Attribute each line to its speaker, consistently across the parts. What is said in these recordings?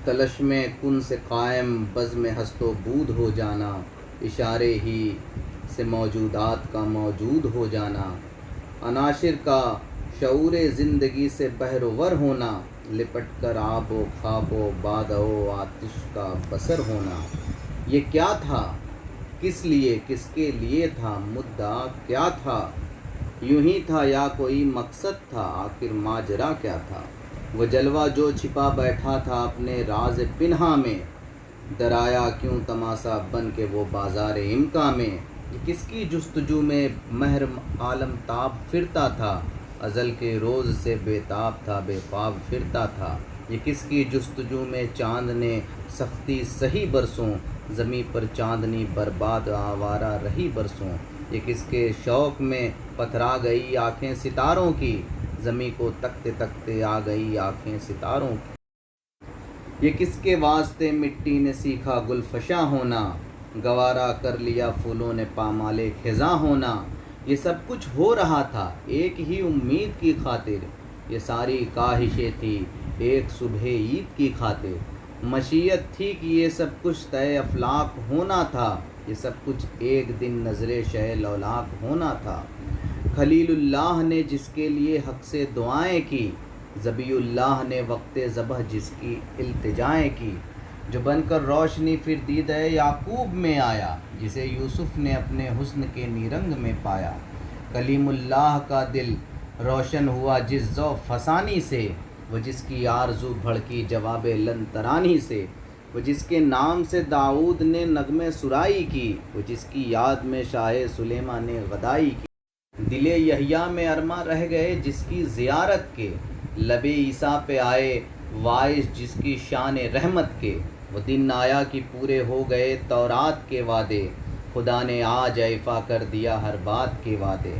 Speaker 1: تلش میں کن سے قائم بزم ہست و بود ہو جانا، اشارے ہی سے موجودات کا موجود ہو جانا، عناصر کا شعور زندگی سے بحر ہونا، لپٹ کر آب و خواب و باد و آتش کا بصر ہونا۔ یہ کیا تھا؟ کس لیے؟ کس کے لیے تھا؟ مدعا کیا تھا؟ یوں ہی تھا یا کوئی مقصد تھا؟ آخر ماجرا کیا تھا؟ وہ جلوہ جو چھپا بیٹھا تھا اپنے راز پنہاں میں، درایا کیوں تماشا بن کے وہ بازار امکا میں؟ یہ کس کی جستجو میں مہر عالم تاب پھرتا تھا، ازل کے روز سے بے تاب تھا بے خواب پھرتا تھا؟ یہ کس کی جستجو میں چاند نے سختی سہی برسوں، زمیں پر چاندنی برباد آوارہ رہی برسوں؟ یہ کس کے شوق میں پتھرا گئی آنکھیں ستاروں کی، زمیں کو تکتے تکتے آ گئی آنکھیں ستاروں کی؟ یہ کس کے واسطے مٹی نے سیکھا گل فشاں ہونا، گوارا کر لیا پھولوں نے پامال خزاں ہونا؟ یہ سب کچھ ہو رہا تھا ایک ہی امید کی خاطر، یہ ساری کاہشیں تھی ایک صبح عید کی خاطر، مشیت تھی کہ یہ سب کچھ طے افلاک ہونا تھا، یہ سب کچھ ایک دن نظر شہ لولاک ہونا تھا۔ خلیل اللہ نے جس کے لیے حق سے دعائیں کی، ذبیح اللہ نے وقت ذبح جس کی التجائیں کی، جو بن کر روشنی پھر دیدہ یعقوب میں آیا، جسے یوسف نے اپنے حسن کے نیرنگ میں پایا۔ کلیم اللہ کا دل روشن ہوا جس ذوق فسانی سے، وہ جس کی آرزو بھڑکی جواب لن ترانی سے، وہ جس کے نام سے داؤد نے نغمے سرائی کی، وہ جس کی یاد میں شاہ سلیمان نے غدائی کی۔ دل یحییٰ میں ارماں رہ گئے جس کی زیارت کے، لب عیسیٰ پہ آئے واعظ جس کی شان رحمت کے، وہ دن آیا کہ پورے ہو گئے تورات کے وعدے، خدا نے آج ایفا کر دیا ہر بات کے وعدے۔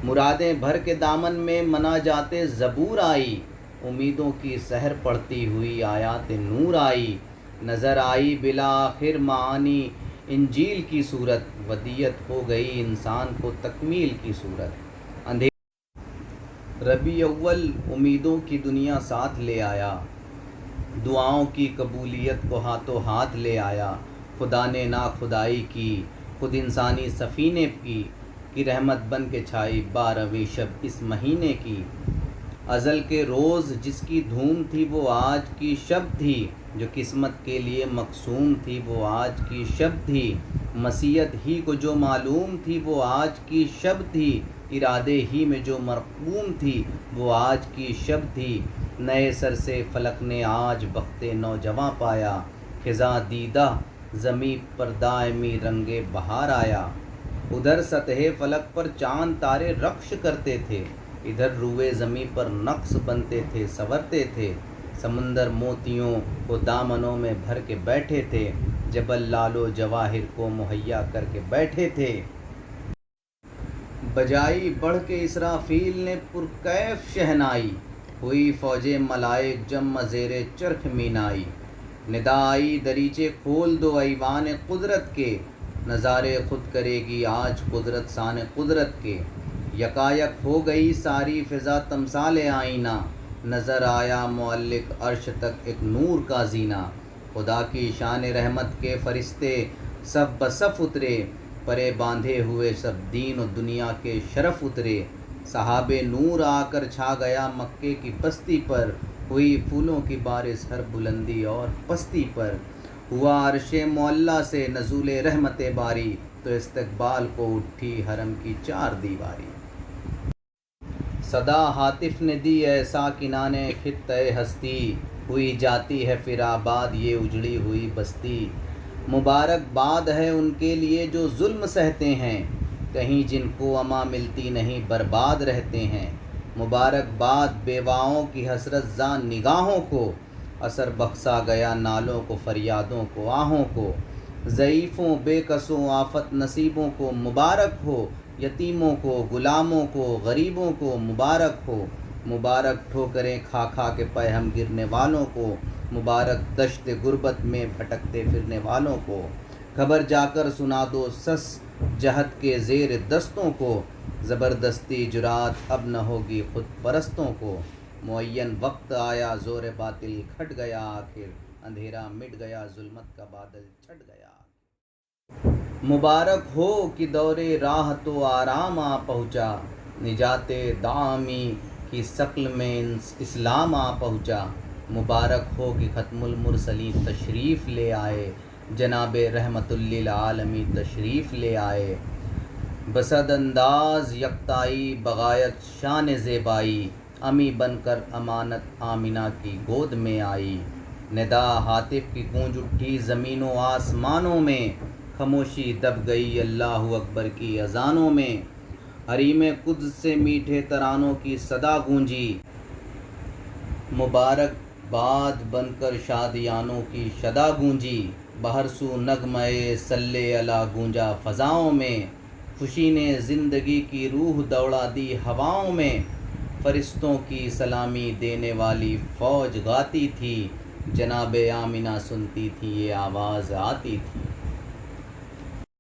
Speaker 1: مرادیں بھر کے دامن میں مناجات زبور آئی، امیدوں کی سحر پڑتی ہوئی آیات نور آئی، نظر آئی بالآخر معانی انجیل کی صورت، ودیت ہو گئی انسان کو تکمیل کی صورت۔ ربیع اول امیدوں کی دنیا ساتھ لے آیا، دعاؤں کی قبولیت کو ہاتھوں ہاتھ لے آیا، خدا نے ناخدائی کی خود انسانی سفینے کی رحمت بن کے چھائی 12ویں شب اس مہینے کی۔ ازل کے روز جس کی دھوم تھی وہ آج کی شب تھی، جو قسمت کے لیے مقسوم تھی وہ آج کی شب تھی، مسیت ہی کو جو معلوم تھی وہ آج کی شب تھی، ارادے ہی میں جو مرقوم تھی وہ آج کی شب تھی۔ نئے سر سے فلک نے آج بخت نوجواں پایا، خزاں دیدہ زمیں پر دائمی رنگ بہار آیا۔ ادھر سطح فلک پر چاند تارے رقص کرتے تھے، ادھر روئے زمیں پر نقش بنتے تھے سنورتے تھے، سمندر موتیوں کو دامنوں میں بھر کے بیٹھے تھے، جبل لال و جواہر کو مہیا کر کے بیٹھے تھے۔ بجائی بڑھ کے اسرافیل نے پرکیف شہنائی، ہوئی فوج ملائک جمع زیر چرخ مینائی، ندا آئی دریچے کھول دو ایوان قدرت کے، نظارے خود کرے گی آج قدرت سان قدرت کے۔ یکایک ہو گئی ساری فضا تمثال آئینہ، نظر آیا معلق عرش تک ایک نور کا زینہ، خدا کی شان رحمت کے فرشتے صف بصف اترے، پرے باندھے ہوئے سب دین و دنیا کے شرف اترے، صحاب نور آ کر چھا گیا مکے کی بستی پر، ہوئی پھولوں کی بارش ہر بلندی اور پستی پر، ہوا عرش معلیٰ سے نزول رحمت باری، تو استقبال کو اٹھی حرم کی چار دیواری۔ صدا ہاتف نے دی اے ساکنان خطۂ ہستی، ہوئی جاتی ہے پھر آباد یہ اجڑی ہوئی بستی، مبارک باد ہے ان کے لیے جو ظلم سہتے ہیں، کہیں جن کو اما ملتی نہیں برباد رہتے ہیں، مبارک باد بیواؤں کی حسرت زاں نگاہوں کو، اثر بخشا گیا نالوں کو فریادوں کو آہوں کو، ضعیفوں بے کسوں آفت نصیبوں کو مبارک ہو، یتیموں کو غلاموں کو غریبوں کو مبارک ہو، مبارک ٹھوکریں کھا کھا کے پے ہم گرنے والوں کو، مبارک دشت غربت میں بھٹکتے پھرنے والوں کو، خبر جا کر سنا دو سس جہد کے زیر دستوں کو، زبردستی جرات اب نہ ہوگی خود پرستوں کو۔ معین وقت آیا زور باطل کھٹ گیا آخر، اندھیرا مٹ گیا ظلمت کا بادل چھٹ گیا۔ مبارک ہو کہ دور راہ تو آرام آ پہنچا، نجات دامی کی شکل میں اسلام آ پہنچا۔ مبارک ہو کہ ختم المرسلین تشریف لے آئے، جناب رحمت للعالمین تشریف لے آئے۔ بصد انداز یکتائی بغایت شان زیبائی، امی بن کر امانت آمنہ کی گود میں آئی۔ ندا ہاتف کی گونج اٹھی زمین و آسمانوں میں، خاموشی دب گئی اللہ اکبر کی اذانوں میں۔ حریم قدس سے میٹھے ترانوں کی صدا گونجی، مبارک باد بن کر شادیانوں کی شدا گونجی۔ بہر سو نغمۂ صلی علی گونجا فضاؤں میں، خوشی نے زندگی کی روح دوڑا دی ہواؤں میں۔ فرشتوں کی سلامی دینے والی فوج گاتی تھی، جناب آمنہ سنتی تھی یہ آواز آتی تھی۔